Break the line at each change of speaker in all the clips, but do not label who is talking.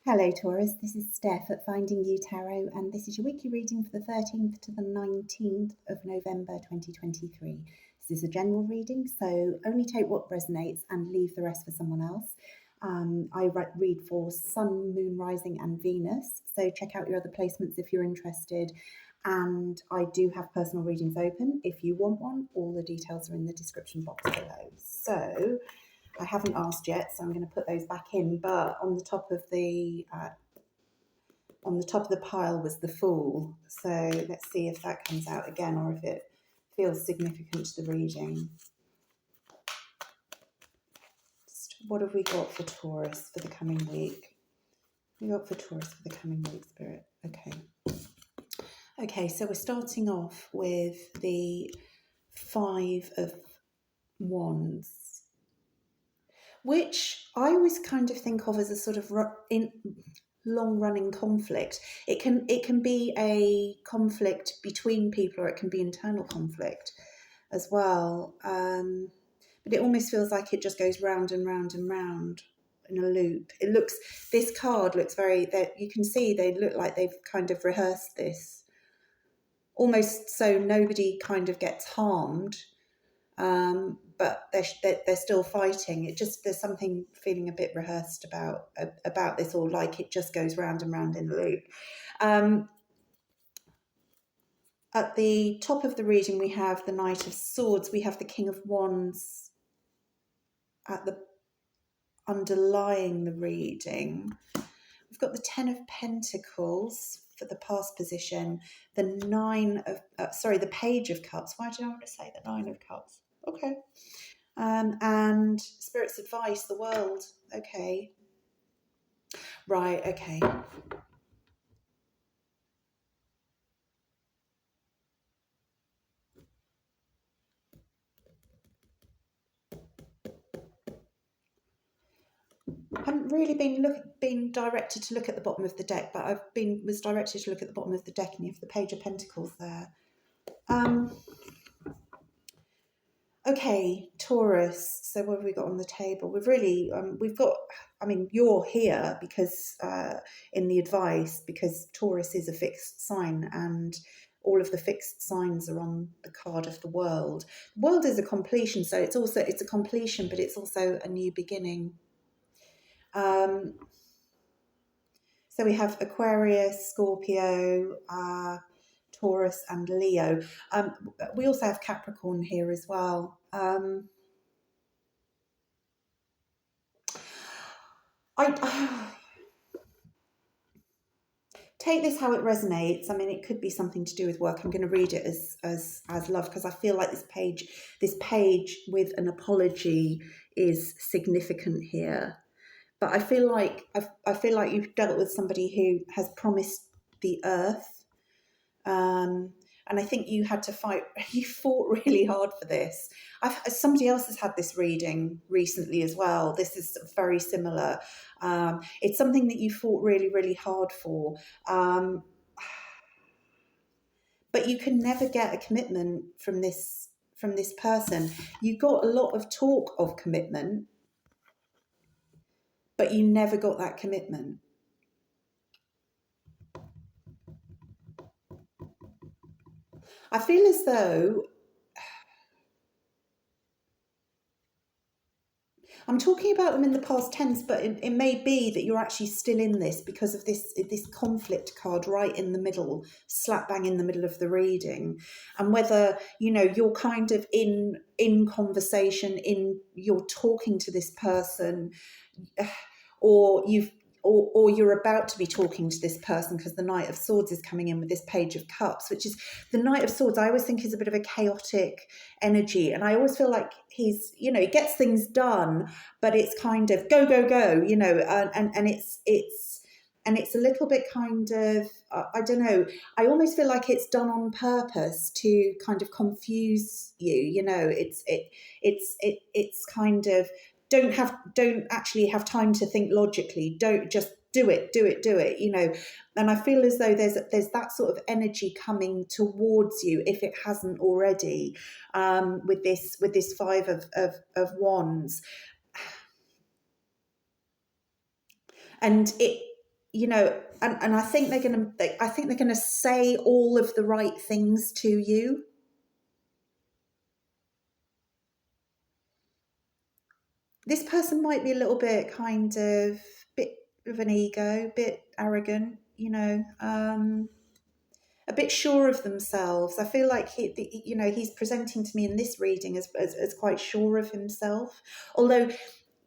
Hello Taurus, this is Steph at Finding You Tarot, and this is your weekly reading for the 13th to the 19th of November 2023. This is a general reading, so only take what resonates and leave the rest for someone else. I read for Sun, Moon, Rising and Venus, so check out your other placements if you're interested. And I do have personal readings open if you want one. All the details are in the description box below. So I haven't asked yet, so I'm going to put those back in. But on the top of the pile was the Fool. So let's see if that comes out again or if it feels significant to the reading. What have we got for Taurus for the coming week? We got for Taurus for the coming week, Spirit. Okay, so we're starting off with the Five of Wands, which I always kind of think of as a sort of long-running conflict. It can be a conflict between people, or it can be internal conflict as well. But it almost feels like it just goes round and round and round in a loop. This card looks very, you can see they look like they've kind of rehearsed this, almost so nobody kind of gets harmed. But they're still fighting. There's something feeling a bit rehearsed about this, or like it just goes round and round in a loop. At the top of the reading, we have the Knight of Swords. We have the King of Wands at the underlying the reading. We've got the Ten of Pentacles for the past position. The the Page of Cups. Why did I want to say the Nine of Cups? Okay. And Spirit's Advice, the World. Okay. Right, okay. I haven't really been directed to look at the bottom of the deck, but was directed to look at the bottom of the deck, and you have the Page of Pentacles there. Okay, Taurus. So what have we got on the table? We've got, I mean, you're here because in the advice, because Taurus is a fixed sign, and all of the fixed signs are on the card of the World. The World is a completion, so it's a completion, but it's also a new beginning. So we have Aquarius, Scorpio, Taurus and Leo. We also have Capricorn here as well. Take this how it resonates. I mean, it could be something to do with work. I'm going to read it as love, because I feel like this page with an apology is significant here. But I feel like you've dealt with somebody who has promised the earth, and I think you had to fight. You fought really hard for this. Somebody else has had this reading recently as well. This is very similar. It's something that you fought really, really hard for. But you can never get a commitment from this person. You got a lot of talk of commitment, but you never got that commitment. I feel as though I'm talking about them in the past tense, but it may be that you're actually still in this because of this conflict card right in the middle, slap bang in the middle of the reading. And whether, you're kind of in conversation, you're talking to this person, or you're about to be talking to this person, because the Knight of Swords is coming in with this Page of Cups, which is the Knight of Swords. I always think is a bit of a chaotic energy, and I always feel like he's, he gets things done, but it's kind of go, go, go, and it's a little bit kind of, I don't know, I almost feel like it's done on purpose to kind of confuse you. It's kind of, don't actually have time to think logically. Don't just do it. And I feel as though there's that sort of energy coming towards you, if it hasn't already, with this Five of Wands. And you know, and I think they're gonna say all of the right things to you. This person might be a little bit bit of an ego, bit arrogant, a bit sure of themselves. I feel like he's presenting to me in this reading as quite sure of himself. Although,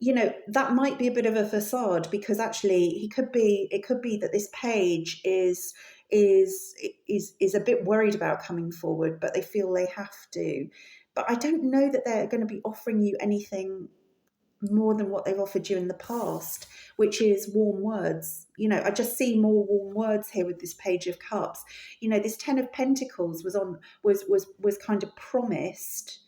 that might be a bit of a facade, because actually it could be that this page is a bit worried about coming forward, but they feel they have to. But I don't know that they're going to be offering you anything more than what they've offered you in the past, which is warm words. I just see more warm words here with this Page of Cups. This Ten of Pentacles was kind of promised,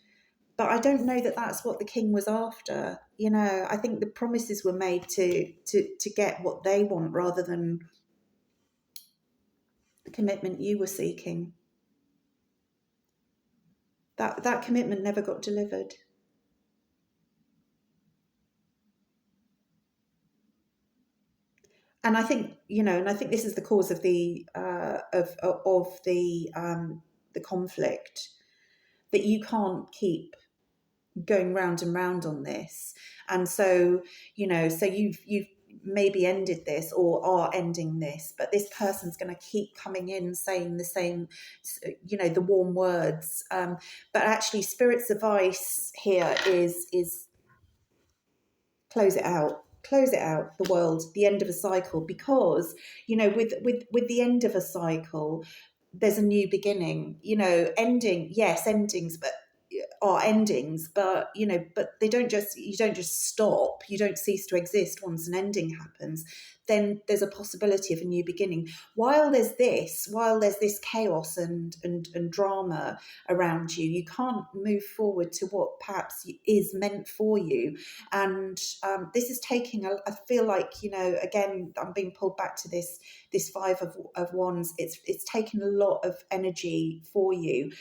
but I don't know that that's what the king was after. I think the promises were made to get what they want, rather than the commitment you were seeking. That commitment never got delivered. And I think, this is the cause of the the conflict, that you can't keep going round and round on this. And so, so you've maybe ended this or are ending this, but this person's going to keep coming in saying the same, the warm words. But actually, Spirit's advice here is close it out. Close it out, the world, the end of a cycle, because with the end of a cycle, there's a new beginning. Endings, but are endings, but they don't just you don't just stop, you don't cease to exist once an ending happens. Then there's a possibility of a new beginning. While there's this chaos and drama around you, you can't move forward to what perhaps is meant for you. And this is taking I feel like, again, I'm being pulled back to this Five of Wands. It's taken a lot of energy for you.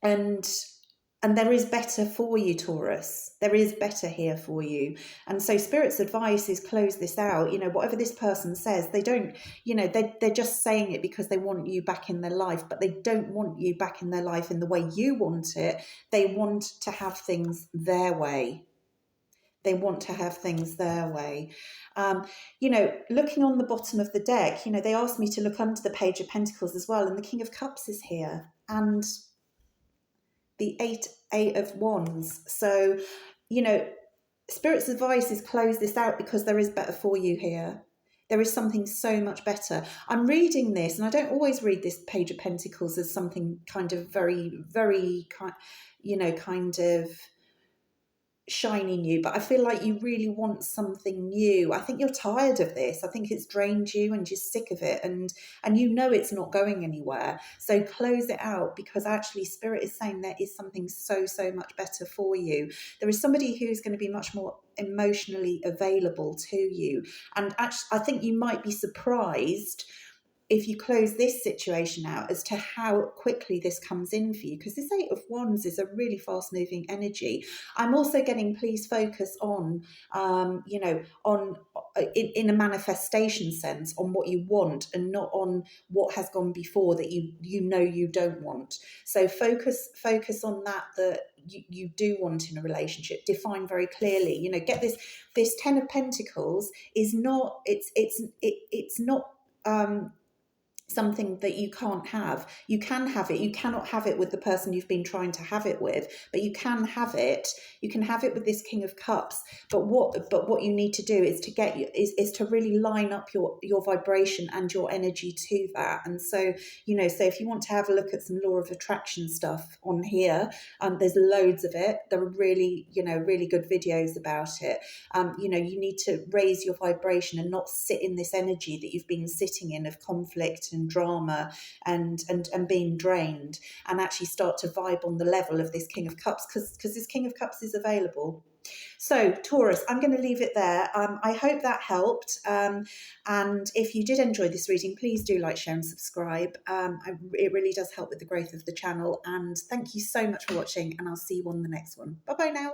And there is better for you, Taurus. There is better here for you. And so Spirit's advice is close this out. Whatever this person says, they don't, they're just saying it because they want you back in their life, but they don't want you back in their life in the way you want it. They want to have things their way. They want to have things their way. Looking on the bottom of the deck, they asked me to look under the Page of Pentacles as well. And the King of Cups is here. And the Eight of Wands. So, Spirit's advice is close this out, because there is better for you here. There is something so much better. I'm reading this, and I don't always read this Page of Pentacles as something kind of very, very kind of shiny new, but I feel like you really want something new. I think you're tired of this. I think it's drained you and you're sick of it, and it's not going anywhere. So close it out, because actually Spirit is saying there is something so much better for you. There is somebody who's going to be much more emotionally available to you, and actually I think you might be surprised if you close this situation out as to how quickly this comes in for you, because this Eight of Wands is a really fast moving energy. I'm also getting, please focus on, in a manifestation sense, on what you want, and not on what has gone before that you don't want. So focus on that you do want in a relationship. Define very clearly. Get this Ten of Pentacles is not. It's not. Something that you can't have. You can have it. You cannot have it with the person you've been trying to have it with, but you can have it. You can have it with this King of Cups. But what you need to do is to really line up your vibration and your energy to that. And so, so if you want to have a look at some law of attraction stuff on here, there's loads of it. There are really, really good videos about it. You need to raise your vibration and not sit in this energy that you've been sitting in of conflict and drama and being drained, and actually start to vibe on the level of this King of Cups, because this King of Cups is available. So Taurus, I'm going to leave it there. I hope that helped. And if you did enjoy this reading, please do like, share and subscribe. It really does help with the growth of the channel. And thank you so much for watching, and I'll see you on the next one. Bye bye now.